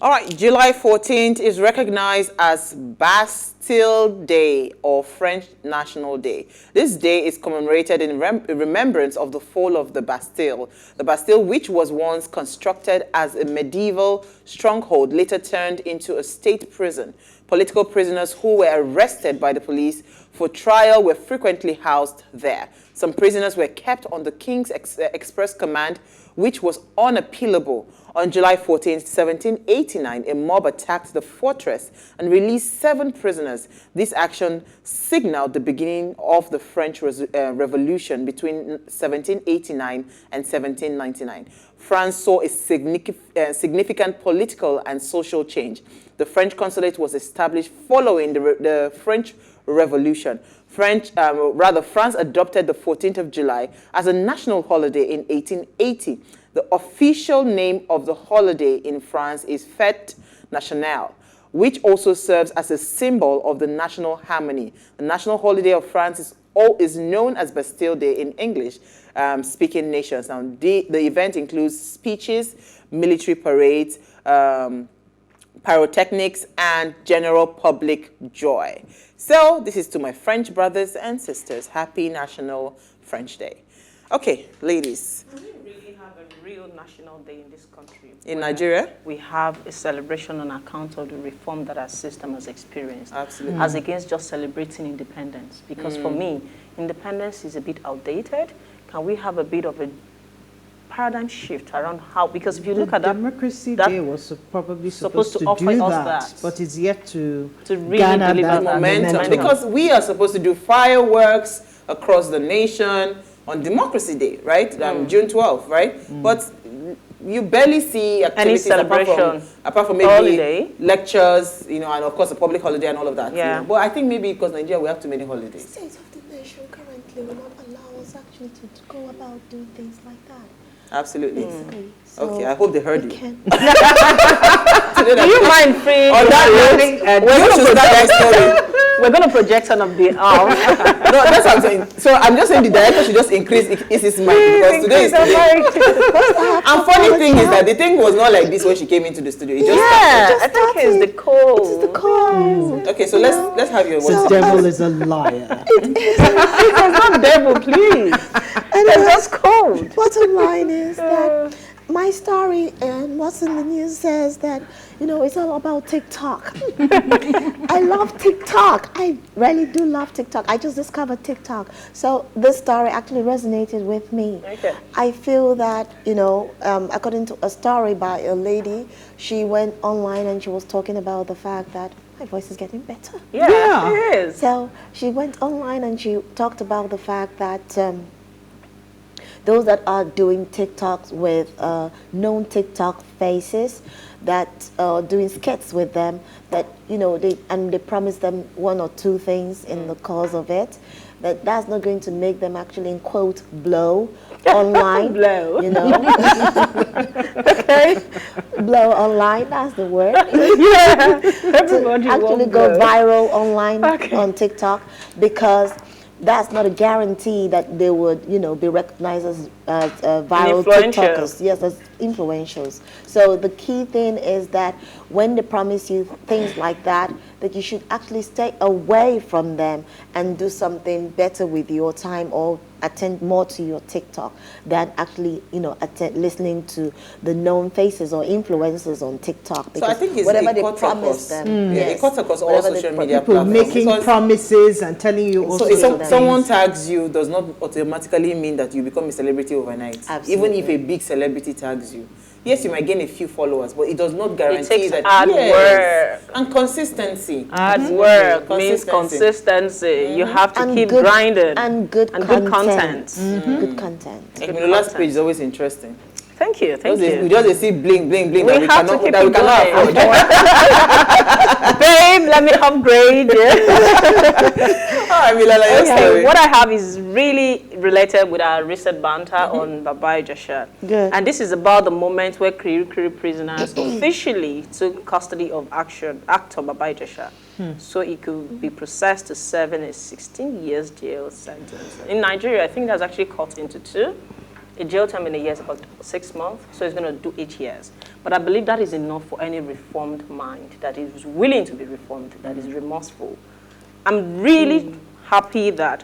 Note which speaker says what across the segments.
Speaker 1: All right, July 14th is recognized as Bastille Day or French National Day. This day is commemorated in remembrance of the fall of the Bastille. The Bastille, which was once constructed as a medieval stronghold, later turned into a state prison. Political prisoners who were arrested by the police for trial were frequently housed there. Some prisoners were kept on the King's express command, which was unappealable. On July 14, 1789, a mob attacked the fortress and released 7 prisoners. This action signaled the beginning of the French Revolution between 1789 and 1799. France saw a significant political and social change. The French consulate was established following the French Revolution. France adopted the 14th of July as a national holiday in 1880. The official name of the holiday in France is Fête Nationale, which also serves as a symbol of the national harmony. The national holiday of France is known as Bastille Day in English-speaking nations. Now, the event includes speeches, military parades, pyrotechnics, and general public joy. So this is to my French brothers and sisters. Happy National French Day. Okay, ladies.
Speaker 2: Do we really have a real national day in this country?
Speaker 1: In Nigeria?
Speaker 2: We have a celebration on account of the reform that our system has experienced.
Speaker 1: Absolutely.
Speaker 2: As against just celebrating independence. Because for me, independence is a bit outdated. Can we have a bit of a paradigm shift around how, because if you look at that,
Speaker 3: Democracy Day was probably supposed to
Speaker 2: offer
Speaker 3: do
Speaker 2: us
Speaker 3: that, but it's yet to
Speaker 2: really
Speaker 3: garner
Speaker 2: deliver
Speaker 3: that
Speaker 2: that
Speaker 1: momentum. Because we are supposed to do fireworks across the nation on Democracy Day, right? June 12th, right? But you barely see activities apart from maybe
Speaker 2: holiday,
Speaker 1: lectures, and of course a public holiday and all of that.
Speaker 2: Yeah.
Speaker 1: But I think maybe because Nigeria, we have too many holidays.
Speaker 4: The state of the nation currently will not allow us actually to go about doing things like that.
Speaker 1: Absolutely.
Speaker 4: Basically. So
Speaker 1: Okay, I hope they heard you.
Speaker 2: do you mind free?
Speaker 1: On that note,
Speaker 2: we're going to project on of the arm.
Speaker 1: No, that's what I'm saying. So I'm just saying the director should just increase his mic because today is today. And funny thing is that the thing was not like this when she came into the studio. It just started.
Speaker 2: I think it's the cold.
Speaker 4: It's the cold.
Speaker 1: Okay, so let's have your words.
Speaker 3: The devil is a liar.
Speaker 2: It's not devil, please. It's just cold.
Speaker 4: Bottom line is that my story and what's in the news says that, it's all about TikTok. I love TikTok. I really do love TikTok. I just discovered TikTok. So this story actually resonated with me.
Speaker 2: Okay.
Speaker 4: I feel that, according to a story by a lady, she went online and she was talking about the fact that my voice is getting better.
Speaker 2: Yeah, it is.
Speaker 4: So she went online and she talked about the fact that those that are doing TikToks with known TikTok faces that are doing skits with them, that they promise them 1 or 2 things in the course of it, that's not going to make them actually, in quote, blow online.
Speaker 2: Blow.
Speaker 4: Okay, blow online. That's the word.
Speaker 2: Yeah, everybody
Speaker 4: to actually go viral online on TikTok, because that's not a guarantee that they would, be recognized as viral TikTokers. Yes, as influentials. So the key thing is that when they promise you things like that you should actually stay away from them and do something better with your time, or attend more to your TikTok than actually, listening to the known faces or influencers on TikTok.
Speaker 1: So I think it's
Speaker 4: whatever
Speaker 1: they
Speaker 4: promise them,
Speaker 1: it cuts across all social media
Speaker 3: people
Speaker 1: platforms.
Speaker 3: making promises and telling you also.
Speaker 1: So if someone tags you, does not automatically mean that you become a celebrity overnight.
Speaker 4: Absolutely.
Speaker 1: Even if a big celebrity tags you. Yes, you might gain a few followers, but it does not guarantee that.
Speaker 2: Hard work.
Speaker 1: And consistency.
Speaker 2: Hard work means consistency. You have to keep grinding.
Speaker 4: And good content. Good content.
Speaker 1: The last page is always interesting.
Speaker 2: Thank you.
Speaker 1: We just see bling, bling, bling.
Speaker 2: We have to keep it going.
Speaker 1: Afford.
Speaker 2: Babe, let me upgrade.
Speaker 1: Okay,
Speaker 2: what I have is really related with our recent banter on Baba Ijesha.
Speaker 4: Good.
Speaker 2: And this is about the moment where Kiri prisoners officially took custody of actor Baba Ijesha. So he could be processed to serving a 16 years jail sentence. In Nigeria, I think that's actually cut into 2. A jail term in a year is about 6 months, so he's going to do 8 years. But I believe that is enough for any reformed mind that is willing to be reformed, that is remorseful. I'm really happy that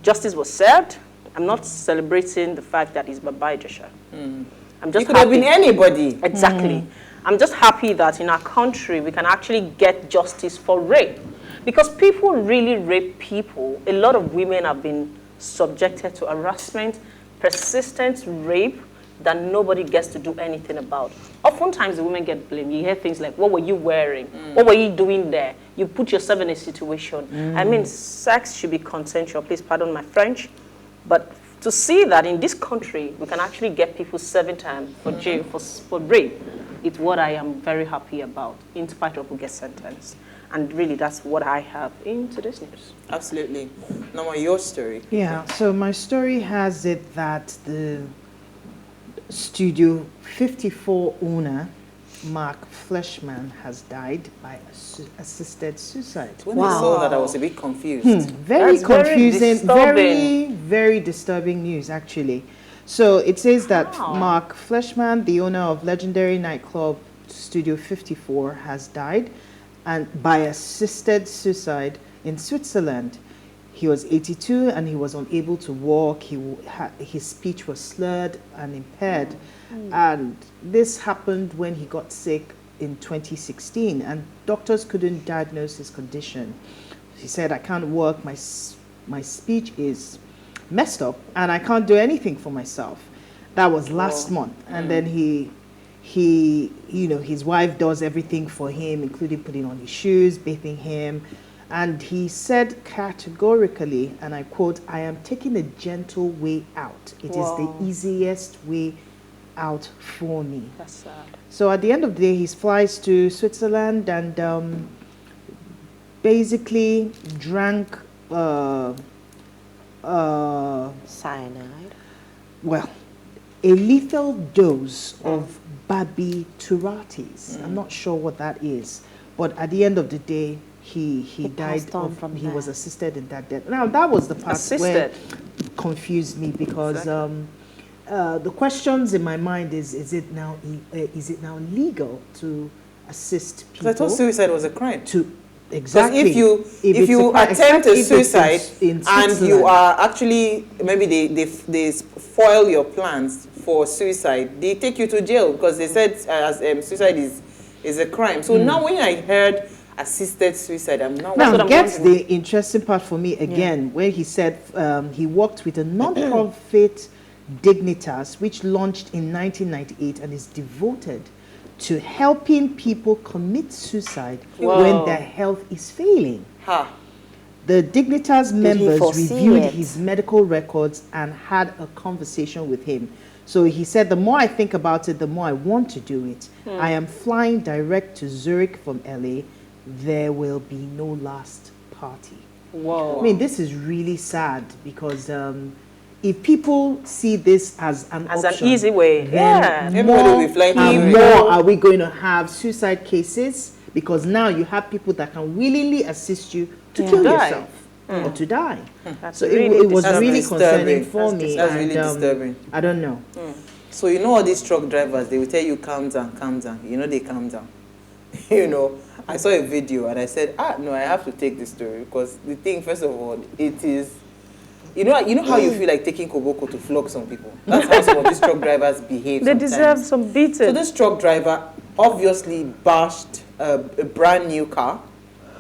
Speaker 2: justice was served. I'm not celebrating the fact that he's Baba Ijesha. I'm just
Speaker 1: It could have been anybody.
Speaker 2: Exactly. I'm just happy that in our country we can actually get justice for rape. Because people really rape people. A lot of women have been subjected to harassment, persistent rape that nobody gets to do anything about. Oftentimes the women get blamed. You hear things like, what were you wearing? What were you doing there? You put yourself in a situation. I mean, sex should be consensual. Please pardon my French. But to see that in this country, we can actually get people serving time for jail for rape, it's what I am very happy about, in spite of who gets sentenced. And really, that's what I have in today's news.
Speaker 1: Absolutely. Now, your story.
Speaker 3: Yeah, so my story has it that the Studio 54 owner, Mark Fleischman, has died by assisted suicide.
Speaker 1: When I saw that, I was a bit confused.
Speaker 3: Very
Speaker 2: That's very
Speaker 3: confusing,
Speaker 2: disturbing.
Speaker 3: very disturbing news, actually. So it says that Mark Fleischman, the owner of legendary nightclub Studio 54, has died and by assisted suicide in Switzerland. He was 82 and he was unable to walk. His speech was slurred and impaired. And this happened when he got sick in 2016 and doctors couldn't diagnose his condition. He said, I can't work, my speech is messed up and I can't do anything for myself. That was last month. And then he, you know, his wife does everything for him, including putting on his shoes, bathing him. And he said categorically, and I quote, I am taking a gentle way out. It is the easiest way out for me.
Speaker 2: That's sad.
Speaker 3: So at the end of the day, he flies to Switzerland and basically drank
Speaker 4: cyanide.
Speaker 3: Well, a lethal dose of barbiturates. I'm not sure what that is, but at the end of the day, he died he was assisted in that death. Now that was the part where it confused me because the questions in my mind is it now legal to assist people?
Speaker 1: I thought suicide was a crime.
Speaker 3: Exactly.
Speaker 1: If you attempt a suicide and you are actually, maybe they foil your plans for suicide, they take you to jail because they said suicide is a crime. So now when I heard assisted suicide, I'm now
Speaker 3: gets the interesting part for me again, where he said he worked with a non-profit Dignitas, which launched in 1998 and is devoted to helping people commit suicide when their health is failing. The Dignitas members reviewed his medical records and had a conversation with him. So he said, the more I think about it, the more I want to do it. I am flying direct to Zurich from LA. There will be no last party.
Speaker 2: Whoa.
Speaker 3: I mean, this is really sad because if people see this as an option,
Speaker 2: an easy way,
Speaker 3: then more are we going to have suicide cases, because now you have people that can willingly assist you to kill yourself or to die. So it was really concerning for me.
Speaker 1: That's really disturbing.
Speaker 3: I don't know.
Speaker 1: So you know all these truck drivers, they will tell you calm down, calm down. You know they calm down. You know, I saw a video and I said, no, I have to take this story because the thing, first of all, it is, you know how you feel like taking koboko to flog some people. That's how some of these truck drivers behave.
Speaker 2: They deserve some beating.
Speaker 1: So this truck driver obviously bashed a brand new car,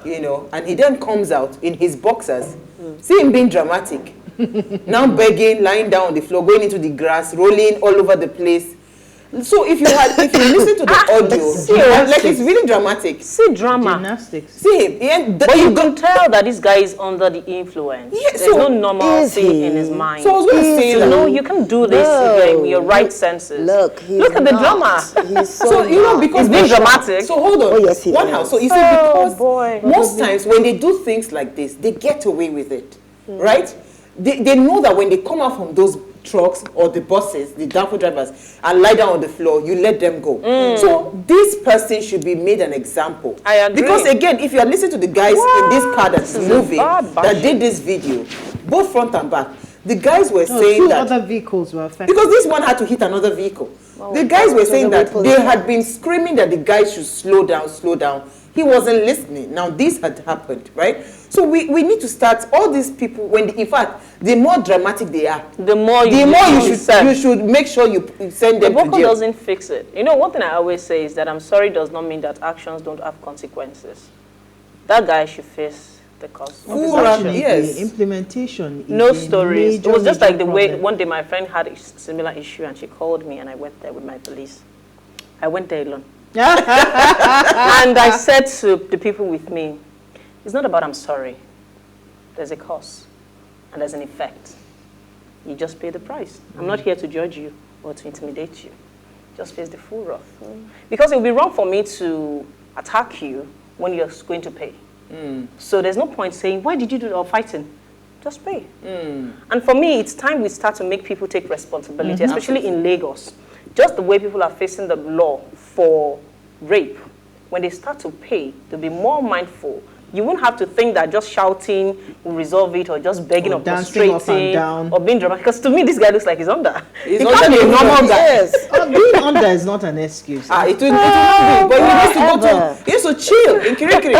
Speaker 1: you know, and he then comes out in his boxers. See him being dramatic. Now begging, lying down on the floor, going into the grass, rolling all over the place. So if you listen to the audio, like it's really dramatic.
Speaker 2: See drama.
Speaker 3: Gymnastics.
Speaker 1: See him.
Speaker 2: But you can tell that this guy is under the influence.
Speaker 1: Yeah,
Speaker 2: there's no normalcy in his mind.
Speaker 1: So I was going to say that.
Speaker 2: No, you can do this in your right senses.
Speaker 4: Look
Speaker 2: at the drama.
Speaker 4: He's
Speaker 1: so you know, because
Speaker 2: he's being dramatic.
Speaker 1: So hold on.
Speaker 4: Oh, yes, he
Speaker 1: One
Speaker 4: is.
Speaker 1: house. So you see, because most times when they do things like this, they get away with it, right? They know that when they come out from those trucks or the buses, the downfall drivers, and lie down on the floor, you let them go. So this person should be made an example.
Speaker 2: I agree.
Speaker 1: Because again, if you are listening to the guys in this car that's moving, that did this video, both front and back, The guys were saying
Speaker 3: two
Speaker 1: that
Speaker 3: other vehicles were affected.
Speaker 1: because this one had to hit another vehicle.
Speaker 2: Well,
Speaker 1: The guys were saying that
Speaker 4: vehicle.
Speaker 1: they had been screaming that the guys should slow down, slow down. He wasn't listening. Now this had happened, right? So we need to start all these people in fact, the more dramatic they are,
Speaker 2: the more
Speaker 1: you should make sure you send them to
Speaker 2: Boko
Speaker 1: jail.
Speaker 2: doesn't fix it. You know, one thing I always say is that I'm sorry does not mean that actions don't have consequences. That guy should face the cost.
Speaker 3: Unfortunately,
Speaker 1: Yes.
Speaker 3: implementation is
Speaker 2: No
Speaker 3: a
Speaker 2: stories. It
Speaker 3: major,
Speaker 2: was just like the
Speaker 3: major
Speaker 2: way
Speaker 3: problem.
Speaker 2: one day my friend had a similar issue and she called me and I went there with my police. I went there alone. And I said to the people with me, it's not about I'm sorry. There's a cost and there's an effect. You just pay the price. I'm not here to judge you or to intimidate you. Just face the full wrath. Because it would be wrong for me to attack you when you're going to pay. So there's no point saying, why did you do that, or fighting? Just pay. And for me, it's time we start to make people take responsibility, especially in Lagos. Just the way people are facing the law for rape, when they start to pay, they'll be more mindful. You won't have to think that just shouting will resolve it, or just begging or
Speaker 3: dancing up and
Speaker 2: prostrating
Speaker 3: down.
Speaker 2: or being dramatic. Because to me, this guy looks like he's under.
Speaker 1: He's
Speaker 2: He
Speaker 1: under
Speaker 2: can't be a
Speaker 1: the
Speaker 2: normal guy.
Speaker 4: Yes.
Speaker 3: Being under is not an excuse.
Speaker 1: It will not be. But he needs to go to, he needs to chill in Kirikiri.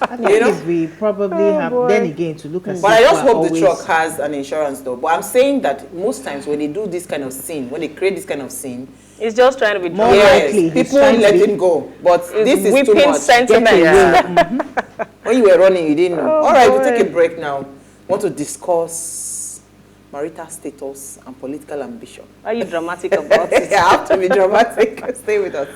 Speaker 3: I think if we probably have, then again, to look at
Speaker 1: But I just hope the truck has an insurance though. But I'm saying that most times when they do this kind of scene, when they create this kind of scene,
Speaker 2: He's just trying to be
Speaker 3: More
Speaker 2: dramatic.
Speaker 3: likely, he's
Speaker 1: people
Speaker 3: trying to
Speaker 1: let
Speaker 3: be-
Speaker 1: him go. But this is too
Speaker 2: Whipping
Speaker 1: much.
Speaker 2: sentiment.
Speaker 1: When you were running, you didn't know.
Speaker 2: Oh,
Speaker 1: All right, we'll
Speaker 2: boy.
Speaker 1: take a break now. Want to discuss marital status and political ambition.
Speaker 2: Are you dramatic about it?
Speaker 1: I have to be dramatic. Stay with us.